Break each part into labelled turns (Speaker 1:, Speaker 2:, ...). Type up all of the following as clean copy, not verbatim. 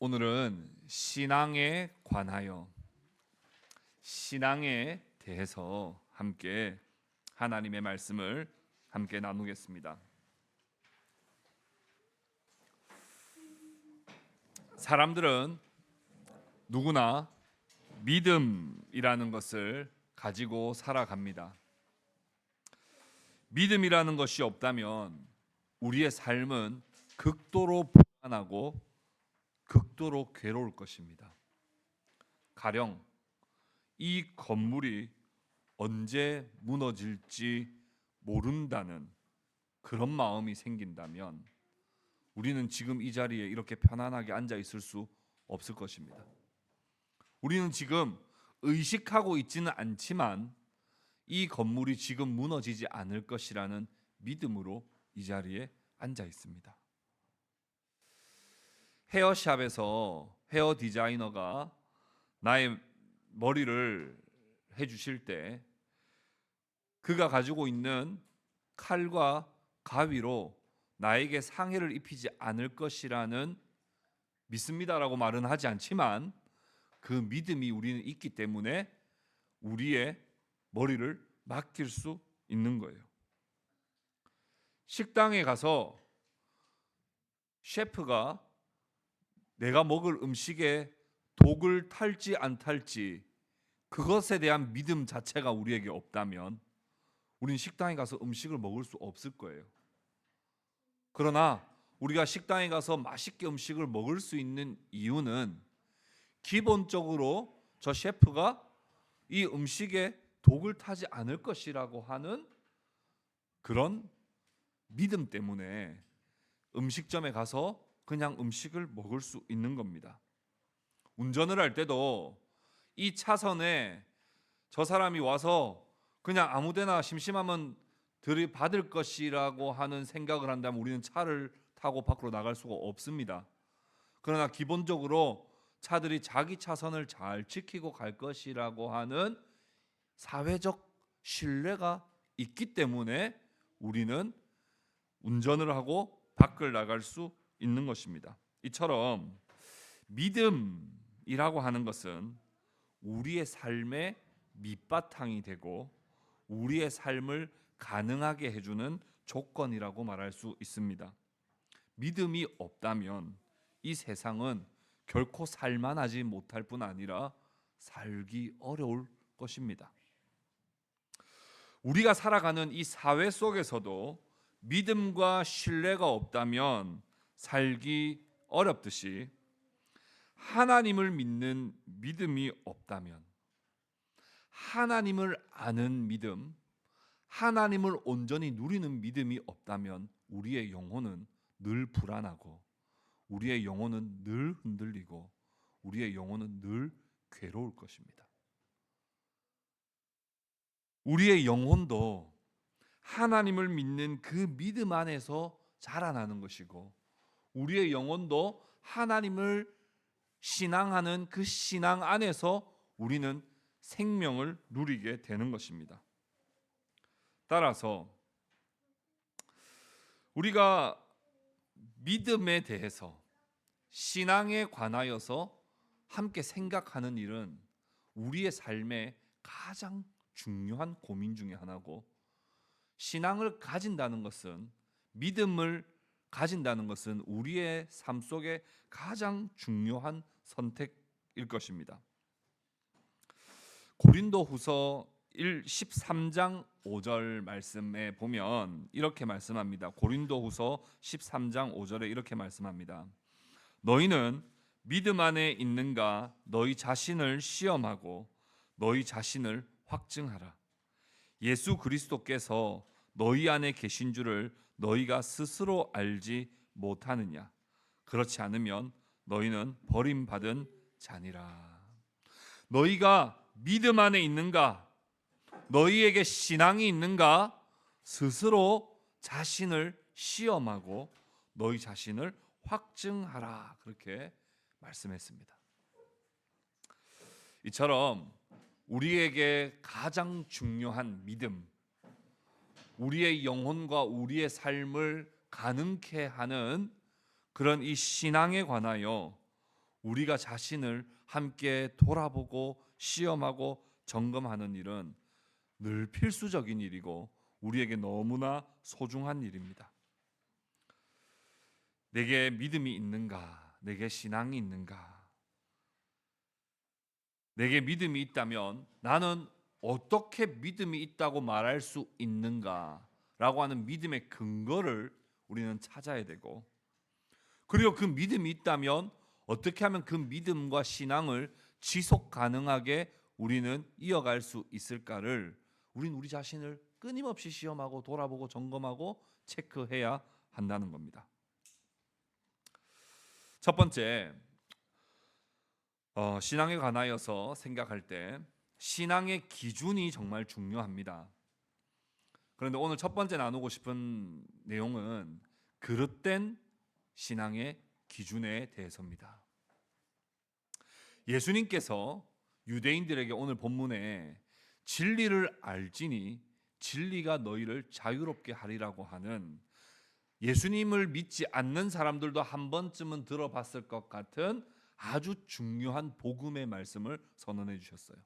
Speaker 1: 오늘은 신앙에 관하여 신앙에 대해서 함께 하나님의 말씀을 함께 나누겠습니다. 사람들은 누구나 믿음이라는 것을 가지고 살아갑니다. 믿음이라는 것이 없다면 우리의 삶은 극도로 불안하고 극도로 괴로울 것입니다. 가령 이 건물이 언제 무너질지 모른다는 그런 마음이 생긴다면 우리는 지금 이 자리에 이렇게 편안하게 앉아 있을 수 없을 것입니다. 우리는 지금 의식하고 있지는 않지만 이 건물이 지금 무너지지 않을 것이라는 믿음으로 이 자리에 앉아 있습니다. 헤어샵에서 헤어 디자이너가 나의 머리를 해주실 때 그가 가지고 있는 칼과 가위로 나에게 상해를 입히지 않을 것이라는 믿습니다라고 말은 하지 않지만 그 믿음이 우리는 있기 때문에 우리의 머리를 맡길 수 있는 거예요. 식당에 가서 셰프가 내가 먹을 음식에 독을 탈지 안 탈지 그것에 대한 믿음 자체가 우리에게 없다면 우리는 식당에 가서 음식을 먹을 수 없을 거예요. 그러나 우리가 식당에 가서 맛있게 음식을 먹을 수 있는 이유는 기본적으로 저 셰프가 이 음식에 독을 타지 않을 것이라고 하는 그런 믿음 때문에 음식점에 가서 그냥 음식을 먹을 수 있는 겁니다. 운전을 할 때도 이 차선에 저 사람이 와서 그냥 아무데나 심심하면 들이받을 것이라고 하는 생각을 한다면 우리는 차를 타고 밖으로 나갈 수가 없습니다. 그러나 기본적으로 차들이 자기 차선을 잘 지키고 갈 것이라고 하는 사회적 신뢰가 있기 때문에 우리는 운전을 하고 밖을 나갈 수 있는 것입니다. 이처럼 믿음이라고 하는 것은 우리의 삶의 밑바탕이 되고 우리의 삶을 가능하게 해주는 조건이라고 말할 수 있습니다. 믿음이 없다면 이 세상은 결코 살만하지 못할 뿐 아니라 살기 어려울 것입니다. 우리가 살아가는 이 사회 속에서도 믿음과 신뢰가 없다면 살기 어렵듯이 하나님을 믿는 믿음이 없다면 하나님을 아는 믿음, 하나님을 온전히 누리는 믿음이 없다면 우리의 영혼은 늘 불안하고 우리의 영혼은 늘 흔들리고 우리의 영혼은 늘 괴로울 것입니다. 우리의 영혼도 하나님을 믿는 그 믿음 안에서 자라나는 것이고 우리의 영혼도 하나님을 신앙하는 그 신앙 안에서 우리는 생명을 누리게 되는 것입니다. 따라서 우리가 믿음에 대해서 신앙에 관하여서 함께 생각하는 일은 우리의 삶의 가장 중요한 고민 중에 하나고 신앙을 가진다는 것은 믿음을 가진다는 것은 우리의 삶 속에 가장 중요한 선택일 것입니다. 고린도후서 13장 5절 말씀에 보면 이렇게 말씀합니다. 고린도후서 13장 5절에 이렇게 말씀합니다. 너희는 믿음 안에 있는가 너희 자신을 시험하고 너희 자신을 확증하라. 예수 그리스도께서 너희 안에 계신 줄을 너희가 스스로 알지 못하느냐? 그렇지 않으면 너희는 버림받은 자니라. 너희가 믿음 안에 있는가? 너희에게 신앙이 있는가? 스스로 자신을 시험하고 너희 자신을 확증하라. 그렇게 말씀했습니다. 이처럼 우리에게 가장 중요한 믿음, 우리의 영혼과 우리의 삶을 가능케 하는 그런 이 신앙에 관하여 우리가 자신을 함께 돌아보고 시험하고 점검하는 일은 늘 필수적인 일이고 우리에게 너무나 소중한 일입니다. 내게 믿음이 있는가? 내게 신앙이 있는가? 내게 믿음이 있다면 나는 어떻게 믿음이 있다고 말할 수 있는가? 라고 하는 믿음의 근거를 우리는 찾아야 되고, 그리고 그 믿음이 있다면 어떻게 하면 그 믿음과 신앙을 지속 가능하게 우리는 이어갈 수 있을까를 우린 우리 자신을 끊임없이 시험하고 돌아보고 점검하고 체크해야 한다는 겁니다. 첫 번째, 신앙에 관하여서 생각할 때 신앙의 기준이 정말 중요합니다. 그런데 오늘 첫 번째 나누고 싶은 내용은 그릇된 신앙의 기준에 대해서입니다. 예수님께서 유대인들에게 오늘 본문에 진리를 알지니 진리가 너희를 자유롭게 하리라고 하는, 예수님을 믿지 않는 사람들도 한 번쯤은 들어봤을 것 같은 아주 중요한 복음의 말씀을 선언해 주셨어요.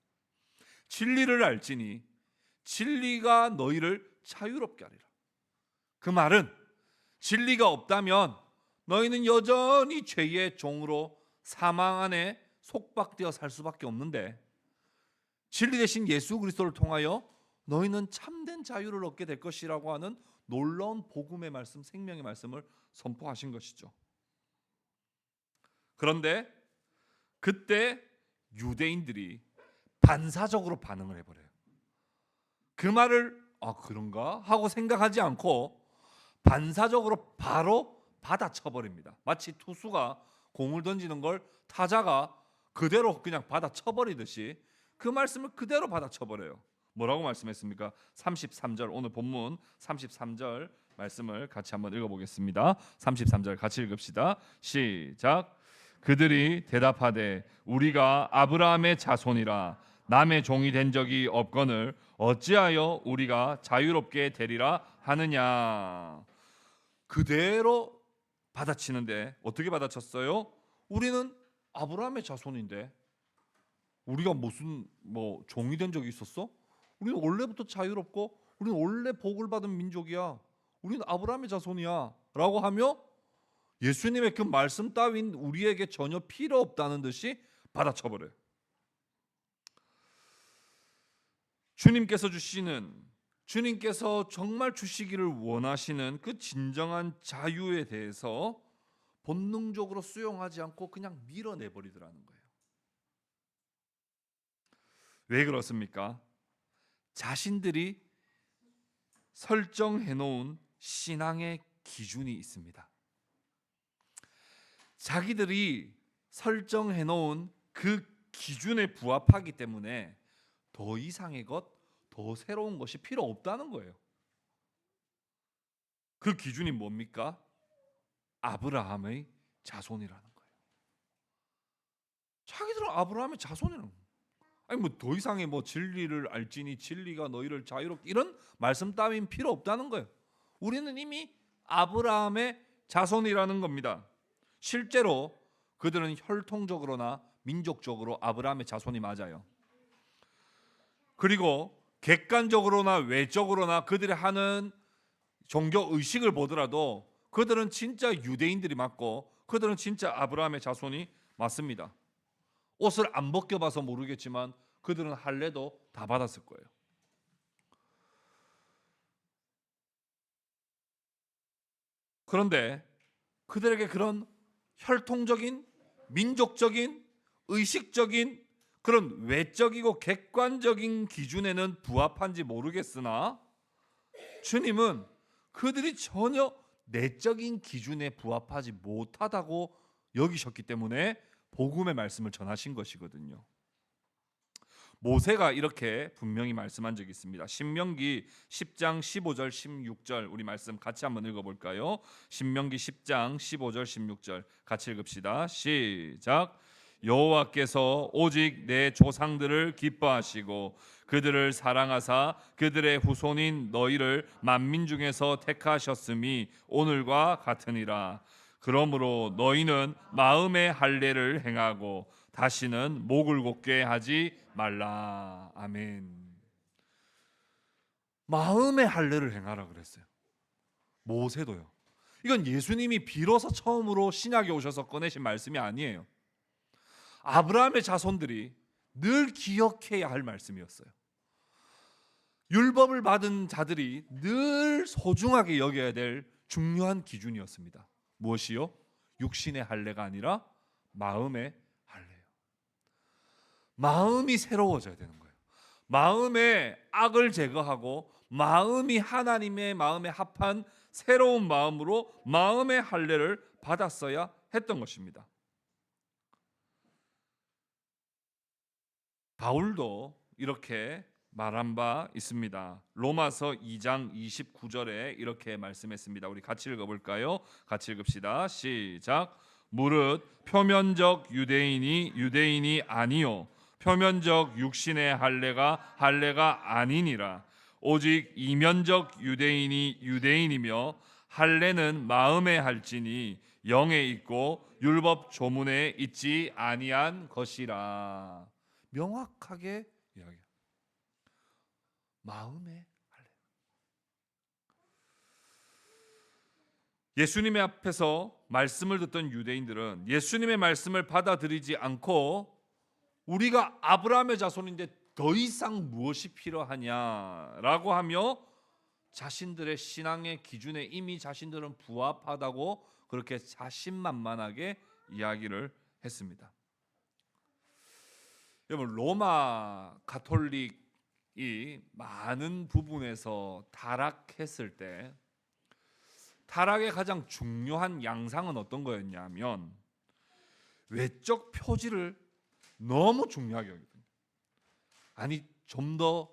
Speaker 1: 진리를 알지니 진리가 너희를 자유롭게 하리라. 그 말은 진리가 없다면 너희는 여전히 죄의 종으로 사망 안에 속박되어 살 수밖에 없는데, 진리 대신 예수 그리스도를 통하여 너희는 참된 자유를 얻게 될 것이라고 하는 놀라운 복음의 말씀, 생명의 말씀을 선포하신 것이죠. 그런데 그때 유대인들이 반사적으로 반응을 해버려요. 그 말을 그런가 하고 생각하지 않고 반사적으로 바로 받아쳐버립니다. 마치 투수가 공을 던지는 걸 타자가 그대로 그냥 받아쳐버리듯이 그 말씀을 그대로 받아쳐버려요. 뭐라고 말씀했습니까? 33절, 오늘 본문 33절 말씀을 같이 한번 읽어보겠습니다. 33절 같이 읽읍시다. 시작. 그들이 대답하되 우리가 아브라함의 자손이라 남의 종이 된 적이 없거늘 어찌하여 우리가 자유롭게 되리라 하느냐. 그대로 받아치는데 어떻게 받아쳤어요? 우리는 아브라함의 자손인데 우리가 무슨 종이 된 적이 있었어? 우리는 원래부터 자유롭고 우리는 원래 복을 받은 민족이야. 우리는 아브라함의 자손이야 라고 하며 예수님의 그 말씀 따윈 우리에게 전혀 필요 없다는 듯이 받아쳐버려요. 주님께서 정말 주시기를 원하시는 그 진정한 자유에 대해서 본능적으로 수용하지 않고 그냥 밀어내버리더라는 거예요. 왜 그렇습니까? 자신들이 설정해 놓은 신앙의 기준이 있습니다. 자기들이 설정해 놓은 그 기준에 부합하기 때문에 더 이상의 것, 더 새로운 것이 필요 없다는 거예요. 그 기준이 뭡니까? 아브라함의 자손이라는 거예요. 자기들은 아브라함의 자손이라는 거예요. 아니 더 이상의 진리를 알지니 진리가 너희를 자유롭게, 이런 말씀 따윈 필요 없다는 거예요. 우리는 이미 아브라함의 자손이라는 겁니다. 실제로 그들은 혈통적으로나 민족적으로 아브라함의 자손이 맞아요. 그리고 객관적으로나 외적으로나 그들이 하는 종교 의식을 보더라도 그들은 진짜 유대인들이 맞고 그들은 진짜 아브라함의 자손이 맞습니다. 옷을 안 벗겨봐서 모르겠지만 그들은 할례도 다 받았을 거예요. 그런데 그들에게 그런 혈통적인, 민족적인, 의식적인 그런 외적이고 객관적인 기준에는 부합한지 모르겠으나 주님은 그들이 전혀 내적인 기준에 부합하지 못하다고 여기셨기 때문에 복음의 말씀을 전하신 것이거든요. 모세가 이렇게 분명히 말씀한 적이 있습니다. 신명기 10장 15절 16절 우리 말씀 같이 한번 읽어볼까요? 신명기 10장 15절 16절 같이 읽읍시다. 시작. 여호와께서 오직 내 조상들을 기뻐하시고 그들을 사랑하사 그들의 후손인 너희를 만민 중에서 택하셨음이 오늘과 같으니라. 그러므로 너희는 마음의 할례를 행하고 다시는 목을 곧게 하지 말라. 아멘. 마음의 할례를 행하라 그랬어요. 모세도요. 이건 예수님이 비로소 처음으로 신약에 오셔서 꺼내신 말씀이 아니에요. 아브라함의 자손들이 늘 기억해야 할 말씀이었어요. 율법을 받은 자들이 늘 소중하게 여겨야 될 중요한 기준이었습니다. 무엇이요? 육신의 할례가 아니라 마음의 할례예요. 마음이 새로워져야 되는 거예요. 마음의 악을 제거하고 마음이 하나님의 마음에 합한 새로운 마음으로 마음의 할례를 받았어야 했던 것입니다. 바울도 이렇게 말한 바 있습니다. 로마서 2장 29절에 이렇게 말씀했습니다. 우리 같이 읽어볼까요? 같이 읽읍시다. 시작. 무릇 표면적 유대인이 유대인이 아니요 표면적 육신의 할례가 아니니라. 오직 이면적 유대인이 유대인이며 할례는 마음에 할지니 영에 있고 율법 조문에 있지 아니한 것이라. 명확하게 이야기합니다. 마음의 할례. 예수님의 앞에서 말씀을 듣던 유대인들은 예수님의 말씀을 받아들이지 않고 우리가 아브라함의 자손인데 더 이상 무엇이 필요하냐라고 하며 자신들의 신앙의 기준에 이미 자신들은 부합하다고 그렇게 자신만만하게 이야기를 했습니다. 여러분, 로마 가톨릭이 많은 부분에서 타락했을 때 타락의 가장 중요한 양상은 어떤 거였냐면 외적 표지를 너무 중요하게 여기거든요. 아니, 좀 더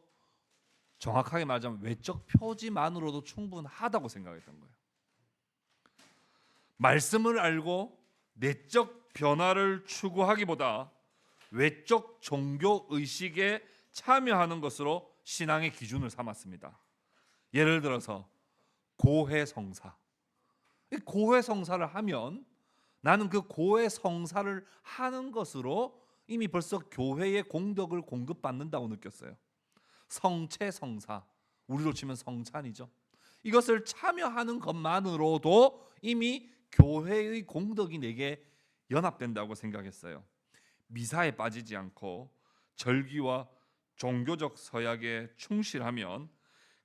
Speaker 1: 정확하게 말하자면 외적 표지만으로도 충분하다고 생각했던 거예요. 말씀을 알고 내적 변화를 추구하기보다 외적 종교 의식에 참여하는 것으로 신앙의 기준을 삼았습니다. 예를 들어서 고해성사. 고해성사를 하면 나는 그 고해성사를 하는 것으로 이미 벌써 교회의 공덕을 공급받는다고 느꼈어요. 성체성사, 우리로 치면 성찬이죠. 이것을 참여하는 것만으로도 이미 교회의 공덕이 내게 연합된다고 생각했어요. 미사에 빠지지 않고 절기와 종교적 서약에 충실하면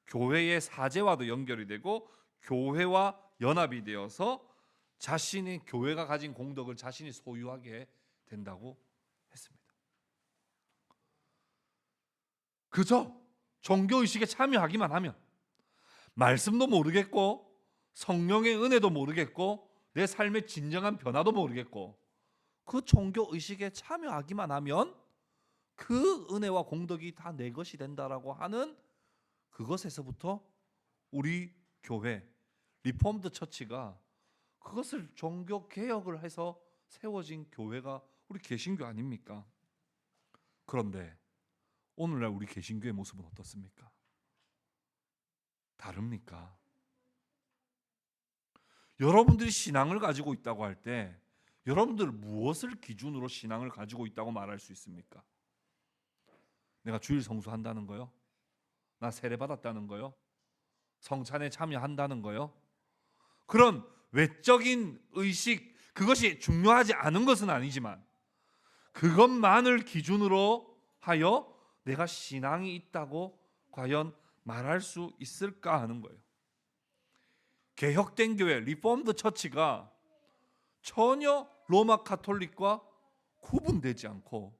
Speaker 1: 교회의 사제와도 연결이 되고 교회와 연합이 되어서 자신의 교회가 가진 공덕을 자신이 소유하게 된다고 했습니다. 그저 종교의식에 참여하기만 하면 말씀도 모르겠고 성령의 은혜도 모르겠고 내 삶의 진정한 변화도 모르겠고 그 종교의식에 참여하기만 하면 그 은혜와 공덕이 다 내 것이 된다라고 하는 그것에서부터 우리 교회 리폼드 처치가 그것을 종교 개혁을 해서 세워진 교회가 우리 개신교 아닙니까? 그런데 오늘날 우리 개신교의 모습은 어떻습니까? 다릅니까? 여러분들이 신앙을 가지고 있다고 할 때 여러분들 무엇을 기준으로 신앙을 가지고 있다고 말할 수 있습니까? 내가 주일 성수한다는 거요? 나 세례 받았다는 거요? 성찬에 참여한다는 거요? 그런 외적인 의식, 그것이 중요하지 않은 것은 아니지만 그것만을 기준으로 하여 내가 신앙이 있다고 과연 말할 수 있을까 하는 거예요. 개혁된 교회, 리폼드 처치가 전혀 로마 가톨릭과 구분되지 않고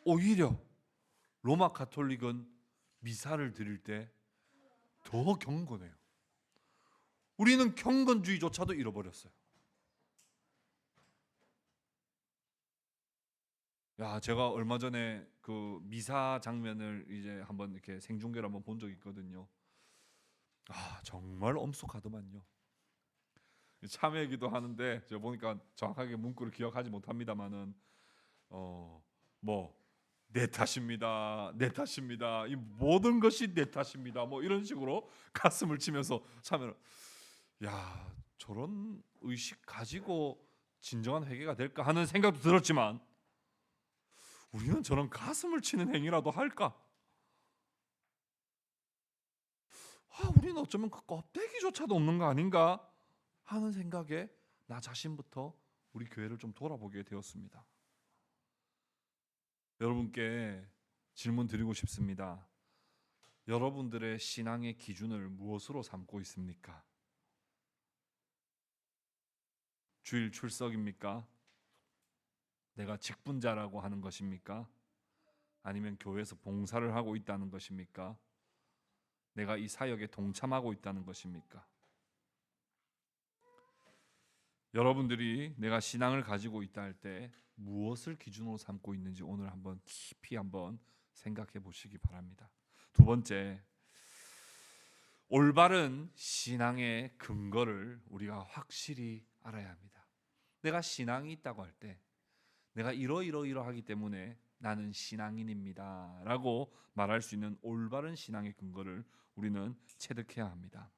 Speaker 1: 오히려 로마 가톨릭은 미사를 드릴 때 더 경건해요. 우리는 경건주의조차도 잃어버렸어요. 야, 제가 얼마 전에 그 미사 장면을 이제 한번 이렇게 생중계를 한번 본 적이 있거든요. 아, 정말 엄숙하더만요. 참회기도 하는데 제가 보니까 정확하게 문구를 기억하지 못합니다만은 뭐 내 탓입니다, 내 탓입니다, 이 모든 것이 내 탓입니다, 뭐 이런 식으로 가슴을 치면서 참회를. 야, 저런 의식 가지고 진정한 회개가 될까 하는 생각도 들었지만 우리는 저런 가슴을 치는 행위라도 할까? 우리는 어쩌면 그 껍데기조차도 없는 거 아닌가 하는 생각에 나 자신부터 우리 교회를 좀 돌아보게 되었습니다. 여러분께 질문 드리고 싶습니다. 여러분들의 신앙의 기준을 무엇으로 삼고 있습니까? 주일 출석입니까? 내가 직분자라고 하는 것입니까? 아니면 교회에서 봉사를 하고 있다는 것입니까? 내가 이 사역에 동참하고 있다는 것입니까? 여러분들이 내가 신앙을 가지고 있다 할 때 무엇을 기준으로 삼고 있는지 오늘 한번 깊이 한번 생각해 보시기 바랍니다. 두 번째, 올바른 신앙의 근거를 우리가 확실히 알아야 합니다. 내가 신앙이 있다고 할 때 내가 이러이러이러하기 때문에 나는 신앙인입니다 라고 말할 수 있는 올바른 신앙의 근거를 우리는 체득해야 합니다.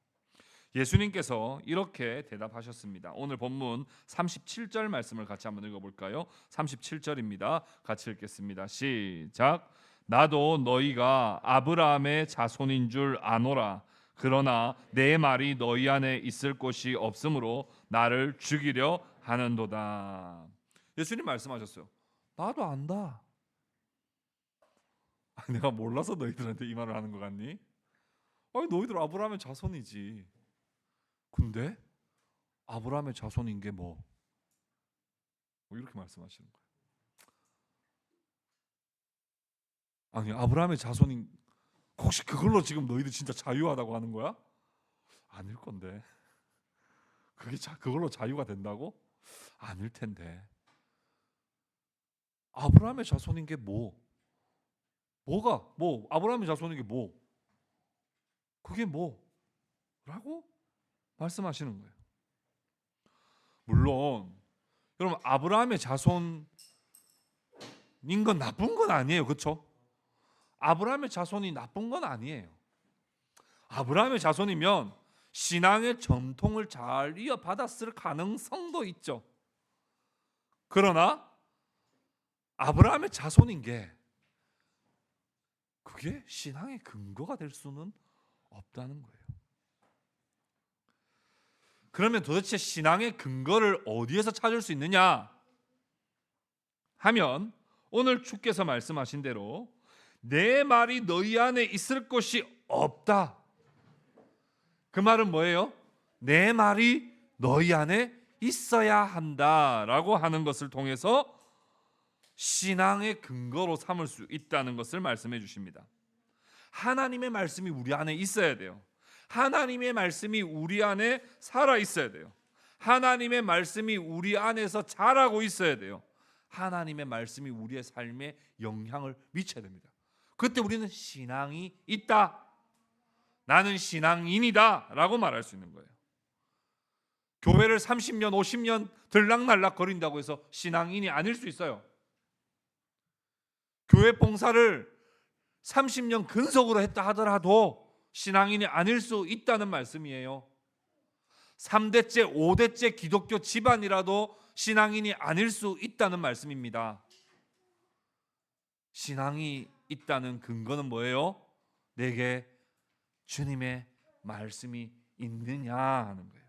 Speaker 1: 예수님께서 이렇게 대답하셨습니다. 오늘 본문 37절 말씀을 같이 한번 읽어볼까요? 37절입니다. 같이 읽겠습니다. 시작. 나도 너희가 아브라함의 자손인 줄 아노라. 그러나 내 말이 너희 안에 있을 곳이 없으므로 나를 죽이려 하는도다. 예수님 말씀하셨어요. 나도 안다. 내가 몰라서 너희들한테 이 말을 하는 것 같니? 너희들 아브라함의 자손이지. 근데 아브라함의 자손인 게 뭐? 이렇게 말씀하시는 거예요. 아니, 아브라함의 자손인 혹시 그걸로 지금 너희들 진짜 자유하다고 하는 거야? 아닐 건데. 그걸로 자유가 된다고? 아닐 텐데. 아브라함의 자손인 게 뭐? 아브라함의 자손인 게 뭐? 그게 뭐? 라고 말씀하시는 거예요. 물론 여러분, 아브라함의 자손인 건 나쁜 건 아니에요. 그렇죠? 아브라함의 자손이 나쁜 건 아니에요. 아브라함의 자손이면 신앙의 전통을 잘 이어받았을 가능성도 있죠. 그러나 아브라함의 자손인 게 그게 신앙의 근거가 될 수는 없다는 거예요. 그러면 도대체 신앙의 근거를 어디에서 찾을 수 있느냐 하면 오늘 주께서 말씀하신 대로 내 말이 너희 안에 있을 것이 없다. 그 말은 뭐예요? 내 말이 너희 안에 있어야 한다라고 하는 것을 통해서 신앙의 근거로 삼을 수 있다는 것을 말씀해 주십니다. 하나님의 말씀이 우리 안에 있어야 돼요. 하나님의 말씀이 우리 안에 살아 있어야 돼요. 하나님의 말씀이 우리 안에서 자라고 있어야 돼요. 하나님의 말씀이 우리의 삶에 영향을 미쳐야 됩니다. 그때 우리는 신앙이 있다, 나는 신앙인이다 라고 말할 수 있는 거예요. 교회를 30년 50년 들락날락 거린다고 해서 신앙인이 아닐 수 있어요. 교회 봉사를 30년 근속으로 했다 하더라도 신앙인이 아닐 수 있다는 말씀이에요. 3대째 5대째 기독교 집안이라도 신앙인이 아닐 수 있다는 말씀입니다. 신앙이 있다는 근거는 뭐예요? 내게 주님의 말씀이 있느냐 하는 거예요.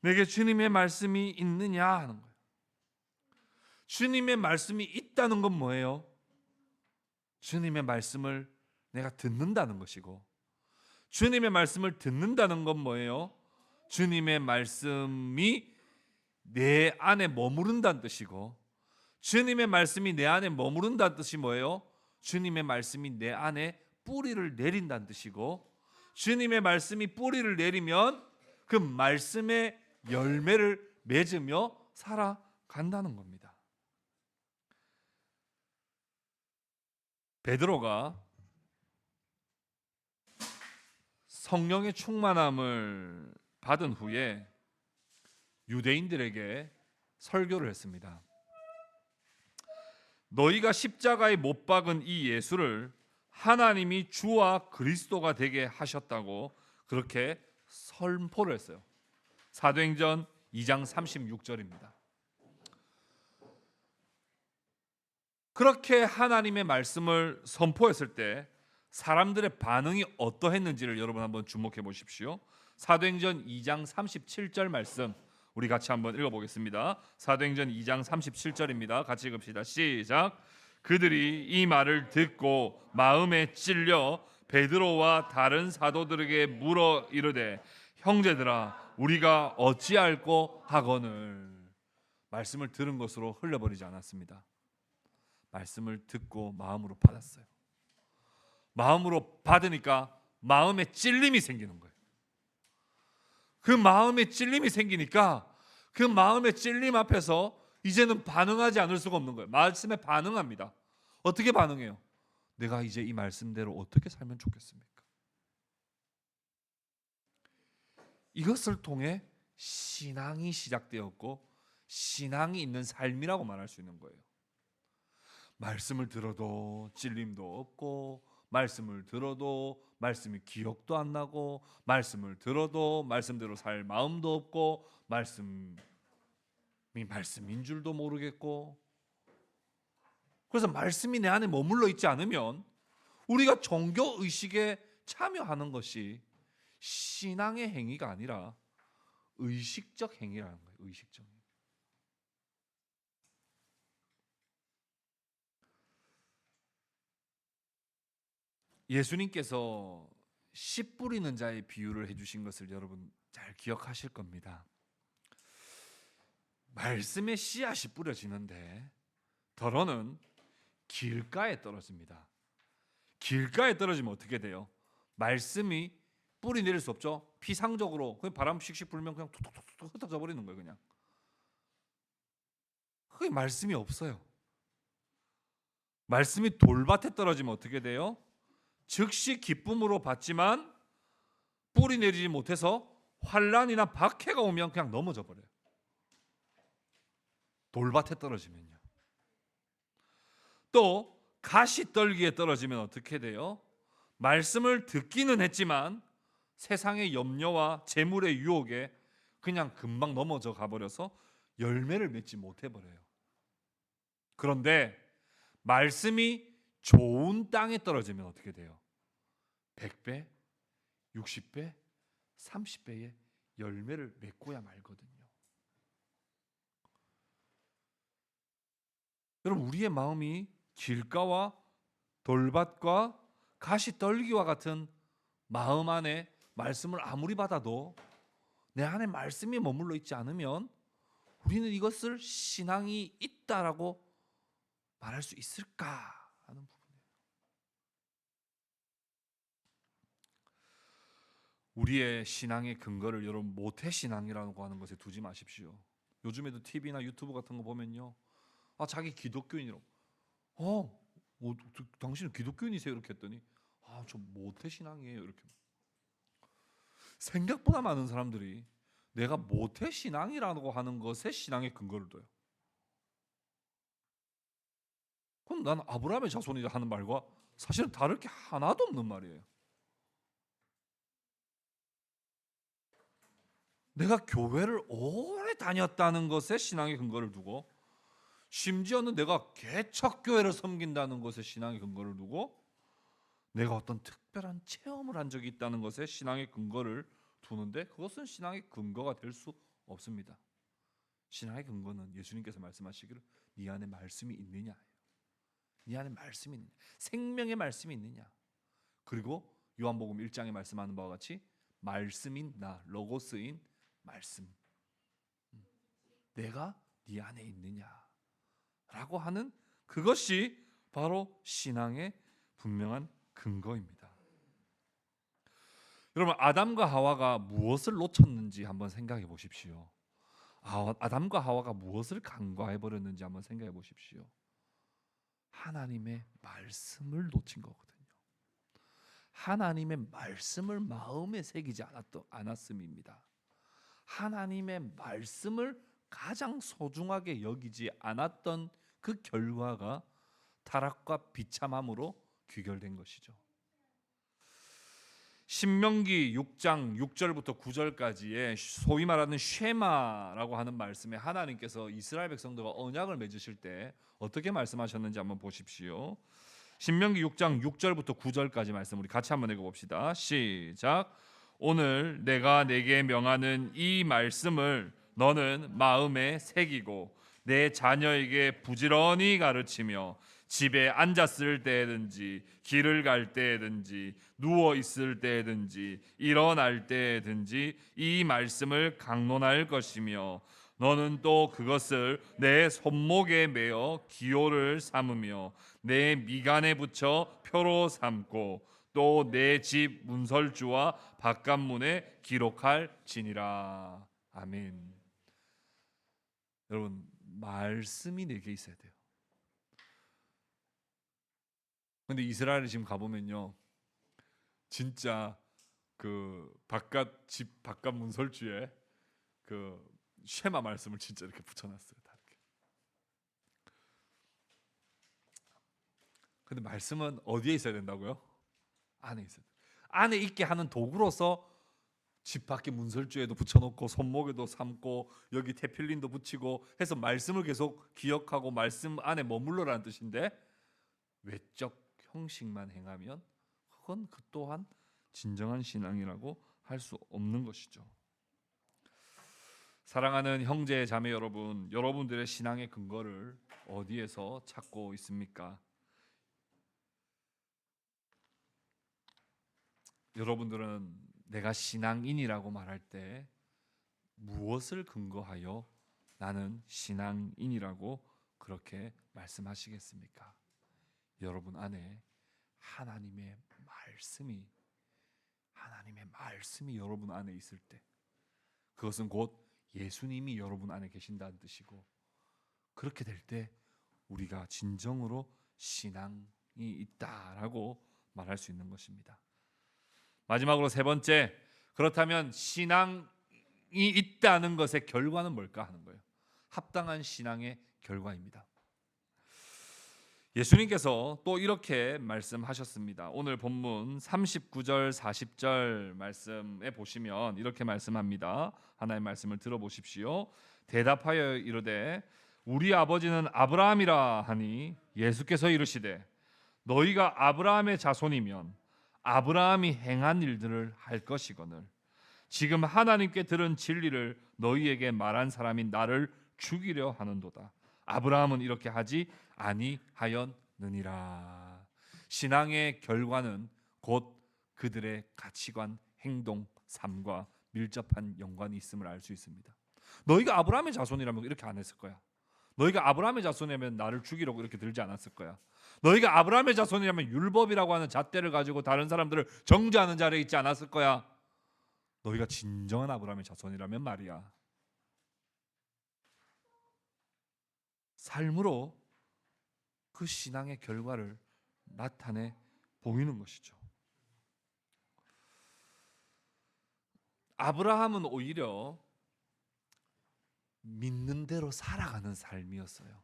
Speaker 1: 내게 주님의 말씀이 있느냐 하는 거예요. 주님의 말씀이 있다는 건 뭐예요? 주님의 말씀을 내가 듣는다는 것이고, 주님의 말씀을 듣는다는 건 뭐예요? 주님의 말씀이 내 안에 머무른다는 뜻이고, 주님의 말씀이 내 안에 머무른다는 뜻이 뭐예요? 주님의 말씀이 내 안에 뿌리를 내린다는 뜻이고, 주님의 말씀이 뿌리를 내리면 그 말씀의 열매를 맺으며 살아간다는 겁니다. 베드로가 성령의 충만함을 받은 후에 유대인들에게 설교를 했습니다. 너희가 십자가에 못 박은 이 예수를 하나님이 주와 그리스도가 되게 하셨다고 그렇게 선포를 했어요. 사도행전 2장 36절입니다. 그렇게 하나님의 말씀을 선포했을 때 사람들의 반응이 어떠했는지를 여러분 한번 주목해 보십시오. 사도행전 2장 37절 말씀 우리 같이 한번 읽어보겠습니다. 사도행전 2장 37절입니다. 같이 읽읍시다. 시작. 그들이 이 말을 듣고 마음에 찔려 베드로와 다른 사도들에게 물어 이르되 형제들아 우리가 어찌할꼬 하거늘. 말씀을 들은 것으로 흘려버리지 않았습니다. 말씀을 듣고 마음으로 받았어요. 마음으로 받으니까 마음에 찔림이 생기는 거예요. 그 마음에 찔림이 생기니까 그 마음의 찔림 앞에서 이제는 반응하지 않을 수가 없는 거예요. 말씀에 반응합니다. 어떻게 반응해요? 내가 이제 이 말씀대로 어떻게 살면 좋겠습니까? 이것을 통해 신앙이 시작되었고 신앙이 있는 삶이라고 말할 수 있는 거예요. 말씀을 들어도 찔림도 없고 말씀을 들어도 말씀이 기억도 안 나고 말씀을 들어도 말씀대로 살 마음도 없고 말씀이 말씀인 줄도 모르겠고, 그래서 말씀이 내 안에 머물러 있지 않으면 우리가 종교 의식에 참여하는 것이 신앙의 행위가 아니라 의식적 행위라는 거예요. 의식적 행위. 예수님께서 씨 뿌리는 자의 비유를 해주신 것을 여러분 잘 기억하실 겁니다. 말씀에 씨앗이 뿌려지는데 덜어는 길가에 떨어집니다. 길가에 떨어지면 어떻게 돼요? 말씀이 뿌리 내릴 수 없죠. 피상적으로 그냥 바람 씩씩 불면 그냥 툭툭툭 흩어져 버리는 거예요. 그냥 그게 말씀이 없어요. 말씀이 돌밭에 떨어지면 어떻게 돼요? 즉시 기쁨으로 받지만 뿌리 내리지 못해서 환란이나 박해가 오면 그냥 넘어져 버려요. 돌밭에 떨어지면요. 또 가시떨기에 떨어지면 어떻게 돼요? 말씀을 듣기는 했지만 세상의 염려와 재물의 유혹에 그냥 금방 넘어져 가버려서 열매를 맺지 못해 버려요. 그런데 말씀이 좋은 땅에 떨어지면 어떻게 돼요? 100배, 60배, 30배의 열매를 맺고야 말거든요. 여러분, 우리의 마음이 길가와 돌밭과 가시떨기와 같은 마음 안에 말씀을 아무리 받아도 내 안에 말씀이 머물러 있지 않으면 우리는 이것을 신앙이 있다라고 말할 수 있을까 하는 부분이에요. 우리의 신앙의 근거를 여러분 모태신앙이라고 하는 것에 두지 마십시오. 요즘에도 TV나 유튜브 같은 거 보면요, 자기 기독교인이라고, 당신은 기독교인이세요? 이렇게 했더니 저 모태신앙이에요 이렇게. 생각보다 많은 사람들이 내가 모태신앙이라고 하는 것에 신앙의 근거를 둬요. 그럼 난 아브라함의 자손이다 하는 말과 사실은 다를 게 하나도 없는 말이에요. 내가 교회를 오래 다녔다는 것에 신앙의 근거를 두고, 심지어는 내가 개척교회를 섬긴다는 것에 신앙의 근거를 두고, 내가 어떤 특별한 체험을 한 적이 있다는 것에 신앙의 근거를 두는데 그것은 신앙의 근거가 될 수 없습니다. 신앙의 근거는 예수님께서 말씀하시기를 네 안에 말씀이 있느냐, 네 안에 말씀이 있느냐, 생명의 말씀이 있느냐, 그리고 요한복음 1장에 말씀하는 바와 같이 말씀인 나, 로고스인 말씀, 내가 네 안에 있느냐라고 하는 그것이 바로 신앙의 분명한 근거입니다. 여러분, 아담과 하와가 무엇을 놓쳤는지 한번 생각해 보십시오. 아담과 하와가 무엇을 간과해 버렸는지 한번 생각해 보십시오. 하나님의 말씀을 놓친 거거든요. 하나님의 말씀을 마음에 새기지 않았음입니다. 하나님의 말씀을 가장 소중하게 여기지 않았던 그 결과가 타락과 비참함으로 귀결된 것이죠. 신명기 6장 6절부터 9절까지의 소위 말하는 쉐마라고 하는 말씀에 하나님께서 이스라엘 백성들과 언약을 맺으실 때 어떻게 말씀하셨는지 한번 보십시오. 신명기 6장 6절부터 9절까지 말씀 우리 같이 한번 읽어봅시다. 시작. 오늘 내가 내게 명하는 이 말씀을 너는 마음에 새기고 내 자녀에게 부지런히 가르치며 집에 앉았을 때든지 길을 갈 때든지 누워 있을 때든지 일어날 때든지 이 말씀을 강론할 것이며 너는 또 그것을 내 손목에 매어 기호를 삼으며 내 미간에 붙여 표로 삼고 또 내 집 문설주와 바깥문에 기록할지니라. 아멘. 여러분, 말씀이 내게 있어야 돼요. 근데 이스라엘에 지금 가보면요, 진짜 그 집 바깥 문설주에 그 쉐마 말씀을 진짜 이렇게 붙여놨어요. 다 이렇게. 근데 말씀은 어디에 있어야 된다고요? 안에 있어야 돼요. 안에 있게 하는 도구로서 집 밖에 문설주에도 붙여놓고 손목에도 삼고 여기 테필린도 붙이고 해서 말씀을 계속 기억하고 말씀 안에 머물러라는 뜻인데, 외적 형식만 행하면 그건 그 또한 진정한 신앙이라고 할 수 없는 것이죠. 사랑하는 형제 자매 여러분, 여러분들의 신앙의 근거를 어디에서 찾고 있습니까? 여러분들은 내가 신앙인이라고 말할 때 무엇을 근거하여 나는 신앙인이라고 그렇게 말씀하시겠습니까? 여러분 안에 하나님의 말씀이 여러분 안에 있을 때, 그것은 곧 예수님이 여러분 안에 계신다는 뜻이고, 그렇게 될 때 우리가 진정으로 신앙이 있다라고 말할 수 있는 것입니다. 마지막으로 세 번째, 그렇다면 신앙이 있다는 것의 결과는 뭘까 하는 거예요. 합당한 신앙의 결과입니다. 예수님께서 또 이렇게 말씀하셨습니다. 오늘 본문 39절 40절 말씀에 보시면 이렇게 말씀합니다. 하나님의 말씀을 들어보십시오. 대답하여 이르되 우리 아버지는 아브라함이라 하니 예수께서 이르시되 너희가 아브라함의 자손이면 아브라함이 행한 일들을 할 것이거늘 지금 하나님께 들은 진리를 너희에게 말한 사람이 나를 죽이려 하는도다. 아브라함은 이렇게 하지 아니하였느니라. 신앙의 결과는 곧 그들의 가치관, 행동, 삶과 밀접한 연관이 있음을 알 수 있습니다. 너희가 아브라함의 자손이라면 이렇게 안 했을 거야. 너희가 아브라함의 자손이라면 나를 죽이려고 이렇게 들지 않았을 거야. 너희가 아브라함의 자손이라면 율법이라고 하는 잣대를 가지고 다른 사람들을 정죄하는 자리에 있지 않았을 거야. 너희가 진정한 아브라함의 자손이라면 말이야, 삶으로 그 신앙의 결과를 나타내 보이는 것이죠. 아브라함은 오히려 믿는 대로 살아가는 삶이었어요.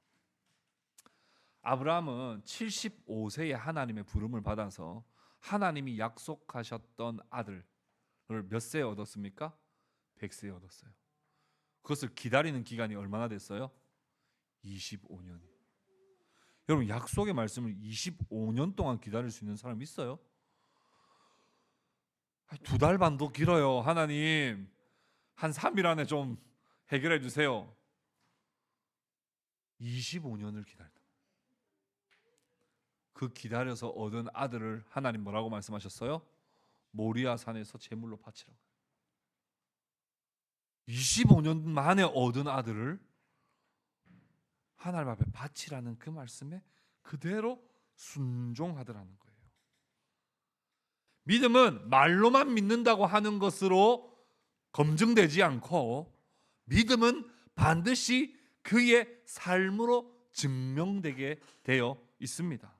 Speaker 1: 아브라함은 75세에 하나님의 부름을 받아서 하나님이 약속하셨던 아들을 몇 세에 얻었습니까? 100세에 얻었어요. 그것을 기다리는 기간이 얼마나 됐어요? 25년. 여러분, 약속의 말씀을 25년 동안 기다릴 수 있는 사람 있어요? 2달 반도 길어요. 하나님, 한 3일 안에 좀 해결해 주세요. 25년을 기다렸다. 그 기다려서 얻은 아들을 하나님 뭐라고 말씀하셨어요? 모리아 산에서 제물로 바치라고. 25년 만에 얻은 아들을 하나님 앞에 바치라는 그 말씀에 그대로 순종하더라는 거예요. 믿음은 말로만 믿는다고 하는 것으로 검증되지 않고, 믿음은 반드시 그의 삶으로 증명되게 되어 있습니다.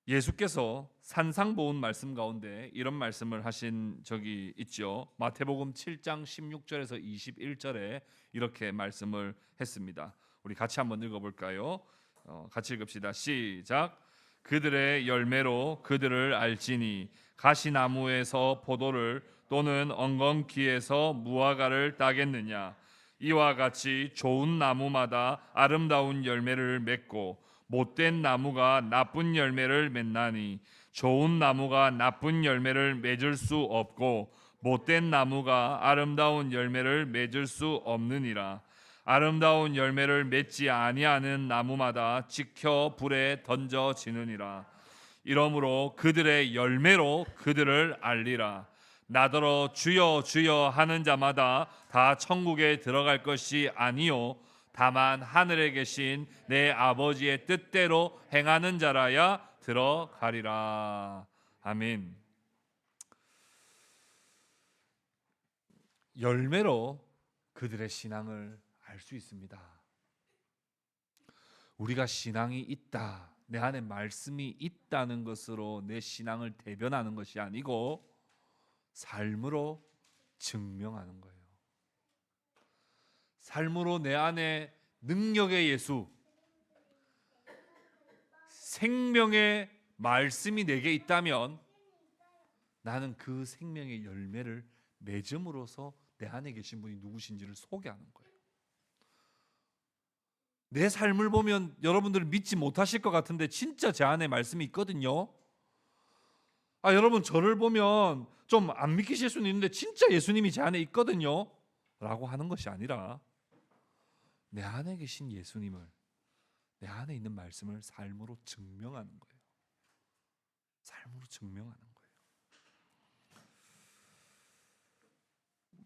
Speaker 1: 예수께서 산상보훈 말씀 가운데 이런 말씀을 하신 적이 있죠. 마태복음 7장 16절에서 21절에 이렇게 말씀을 했습니다. 우리 같이 한번 읽어볼까요? 같이 읽읍시다. 시작. 그들의 열매로 그들을 알지니 가시나무에서 포도를 또는 엉겅퀴에서 무화과를 따겠느냐. 이와 같이 좋은 나무마다 아름다운 열매를 맺고 못된 나무가 나쁜 열매를 맺나니 좋은 나무가 나쁜 열매를 맺을 수 없고 못된 나무가 아름다운 열매를 맺을 수 없느니라. 아름다운 열매를 맺지 아니하는 나무마다 지켜 불에 던져지느니라. 이러므로 그들의 열매로 그들을 알리라. 나더러 주여 주여 하는 자마다 다 천국에 들어갈 것이 아니요 다만 하늘에 계신 내 아버지의 뜻대로 행하는 자라야 들어가리라. 아멘. 열매로 그들의 신앙을 알 수 있습니다. 우리가 신앙이 있다, 내 안에 말씀이 있다는 것으로 내 신앙을 대변하는 것이 아니고 삶으로 증명하는 거예요. 삶으로 내 안에 능력의 예수, 생명의 말씀이 내게 있다면 나는 그 생명의 열매를 맺음으로써 내 안에 계신 분이 누구신지를 소개하는 거예요. 내 삶을 보면 여러분들은 믿지 못하실 것 같은데 진짜 제 안에 말씀이 있거든요. 여러분 저를 보면 좀 안 믿기실 수는 있는데 진짜 예수님이 제 안에 있거든요 라고 하는 것이 아니라 내 안에 계신 예수님을, 내 안에 있는 말씀을 삶으로 증명하는 거예요. 삶으로 증명하는 거예요.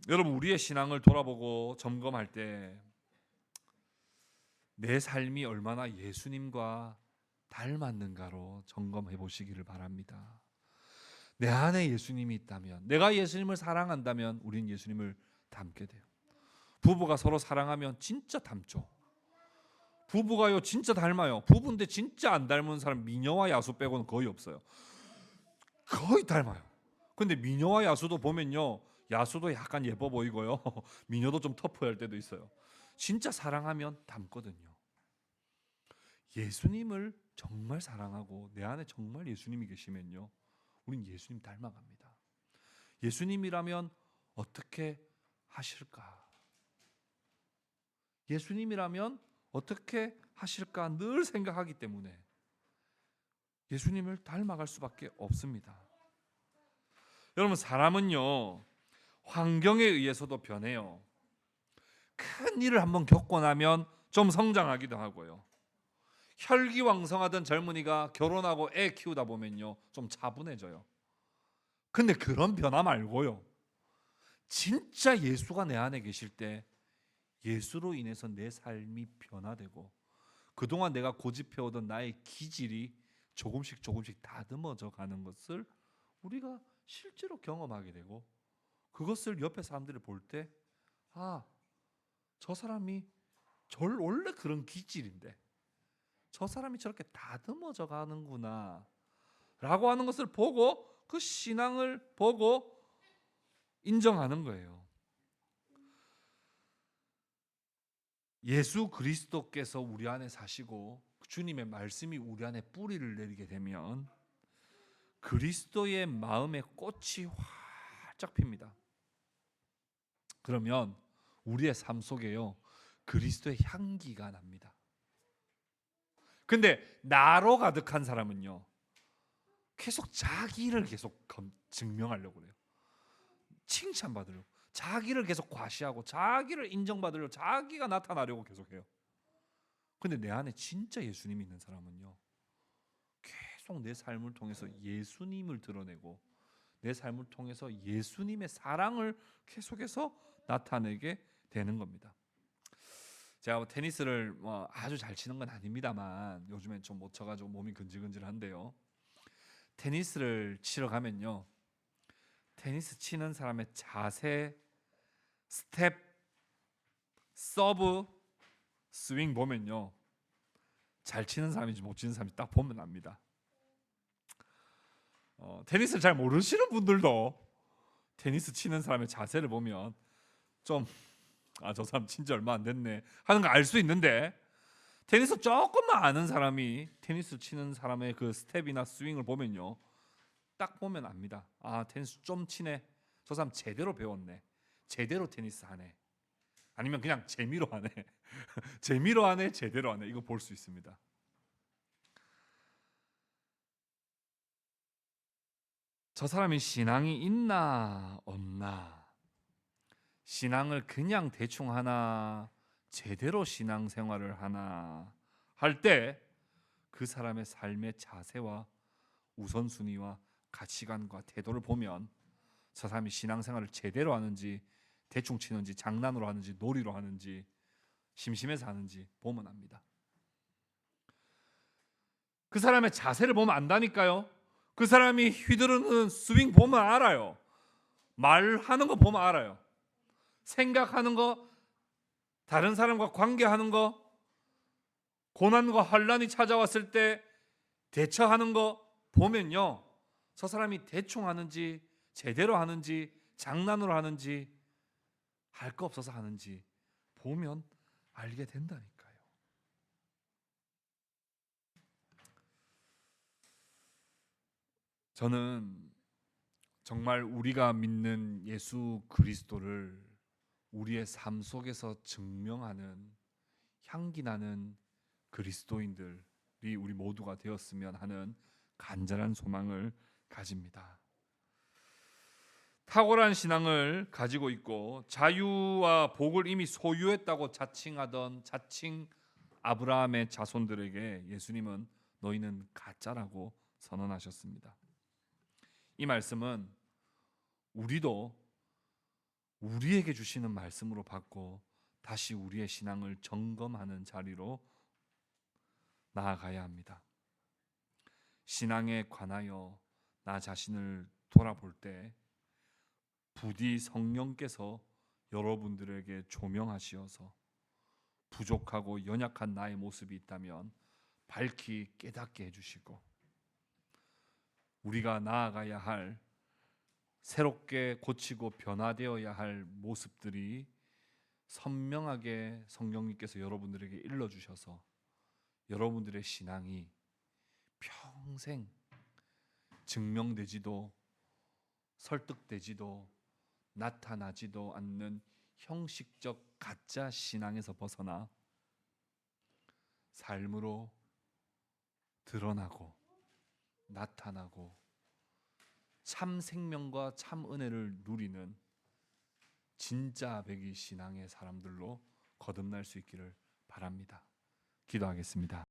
Speaker 1: 여러분 우리의 신앙을 돌아보고 점검할 때 내 삶이 얼마나 예수님과 닮았는가로 점검해 보시기를 바랍니다. 내 안에 예수님이 있다면, 내가 예수님을 사랑한다면 우린 예수님을 닮게 돼요. 부부가 서로 사랑하면 진짜 닮죠. 부부가요 진짜 닮아요. 부부인데 진짜 안 닮은 사람 미녀와 야수 빼고는 거의 없어요. 거의 닮아요. 근데 미녀와 야수도 보면요, 야수도 약간 예뻐 보이고요 미녀도 좀 터프할 때도 있어요. 진짜 사랑하면 닮거든요. 예수님을 정말 사랑하고 내 안에 정말 예수님이 계시면요, 우린 예수님 닮아갑니다. 예수님이라면 어떻게 하실까? 예수님이라면 어떻게 하실까 늘 생각하기 때문에 예수님을 닮아갈 수밖에 없습니다. 여러분 사람은요 환경에 의해서도 변해요. 큰 일을 한번 겪고 나면 좀 성장하기도 하고요. 혈기왕성하던 젊은이가 결혼하고 애 키우다 보면요 좀 차분해져요. 근데 그런 변화 말고요, 진짜 예수가 내 안에 계실 때 예수로 인해서 내 삶이 변화되고 그동안 내가 고집해오던 나의 기질이 조금씩 다듬어져 가는 것을 우리가 실제로 경험하게 되고, 그것을 옆에 사람들이 볼 때 저 사람이 원래 그런 기질인데 저 사람이 저렇게 다듬어져 가는구나 라고 하는 것을 보고 그 신앙을 보고 인정하는 거예요. 예수 그리스도께서 우리 안에 사시고 주님의 말씀이 우리 안에 뿌리를 내리게 되면 그리스도의 마음의 꽃이 활짝 핍니다. 그러면 우리의 삶 속에요 그리스도의 향기가 납니다. 근데 나로 가득한 사람은요 계속 자기를 계속 증명하려고 그래요. 칭찬받으려고, 자기를 계속 과시하고 자기를 인정받으려고, 자기가 나타나려고 계속해요. 근데 내 안에 진짜 예수님이 있는 사람은요 계속 내 삶을 통해서 예수님을 드러내고 내 삶을 통해서 예수님의 사랑을 계속해서 나타내게 되는 겁니다. 제가 테니스를 아주 잘 치는 건 아닙니다만 요즘엔 좀 못 쳐가지고 몸이 근질근질한데요, 테니스를 치러 가면요 테니스 치는 사람의 자세, 스텝, 서브, 스윙 보면요 잘 치는 사람인지 못 치는 사람인지 딱 보면 압니다. 테니스를 잘 모르시는 분들도 테니스 치는 사람의 자세를 보면 좀 저 사람 친지 얼마 안 됐네 하는 거 알 수 있는데, 테니스 조금만 아는 사람이 테니스 치는 사람의 그 스텝이나 스윙을 보면요, 딱 보면 압니다. 아, 테니스 좀 치네. 저 사람 제대로 배웠네. 제대로 테니스 하네. 아니면 그냥 재미로 하네. 재미로 하네, 제대로 하네. 이거 볼 수 있습니다. 저 사람이 신앙이 있나 없나, 신앙을 그냥 대충 하나, 제대로 신앙생활을 하나 할 때 그 사람의 삶의 자세와 우선순위와 가치관과 태도를 보면 저 사람이 신앙생활을 제대로 하는지, 대충 치는지, 장난으로 하는지, 놀이로 하는지, 심심해서 하는지 보면 압니다. 그 사람의 자세를 보면 안다니까요. 그 사람이 휘두르는 스윙 보면 알아요. 말하는 거 보면 알아요. 생각하는 거, 다른 사람과 관계하는 거, 고난과 환란이 찾아왔을 때 대처하는 거 보면요, 저 사람이 대충 하는지, 제대로 하는지, 장난으로 하는지, 할 거 없어서 하는지 보면 알게 된다니까요. 저는 정말 우리가 믿는 예수 그리스도를 우리의 삶 속에서 증명하는 향기 나는 그리스도인들이 우리 모두가 되었으면 하는 간절한 소망을 가집니다. 탁월한 신앙을 가지고 있고 자유와 복을 이미 소유했다고 자칭하던 자칭 아브라함의 자손들에게 예수님은 너희는 가짜라고 선언하셨습니다. 이 말씀은 우리도 우리에게 주시는 말씀으로 받고 다시 우리의 신앙을 점검하는 자리로 나아가야 합니다. 신앙에 관하여 나 자신을 돌아볼 때 부디 성령께서 여러분들에게 조명하시어서 부족하고 연약한 나의 모습이 있다면 밝히 깨닫게 해주시고, 우리가 나아가야 할, 새롭게 고치고 변화되어야 할 모습들이 선명하게 성령님께서 여러분들에게 일러주셔서 여러분들의 신앙이 평생 증명되지도 설득되지도 나타나지도 않는 형식적 가짜 신앙에서 벗어나 삶으로 드러나고 나타나고 참 생명과 참 은혜를 누리는 진짜 배기 신앙의 사람들로 거듭날 수 있기를 바랍니다. 기도하겠습니다.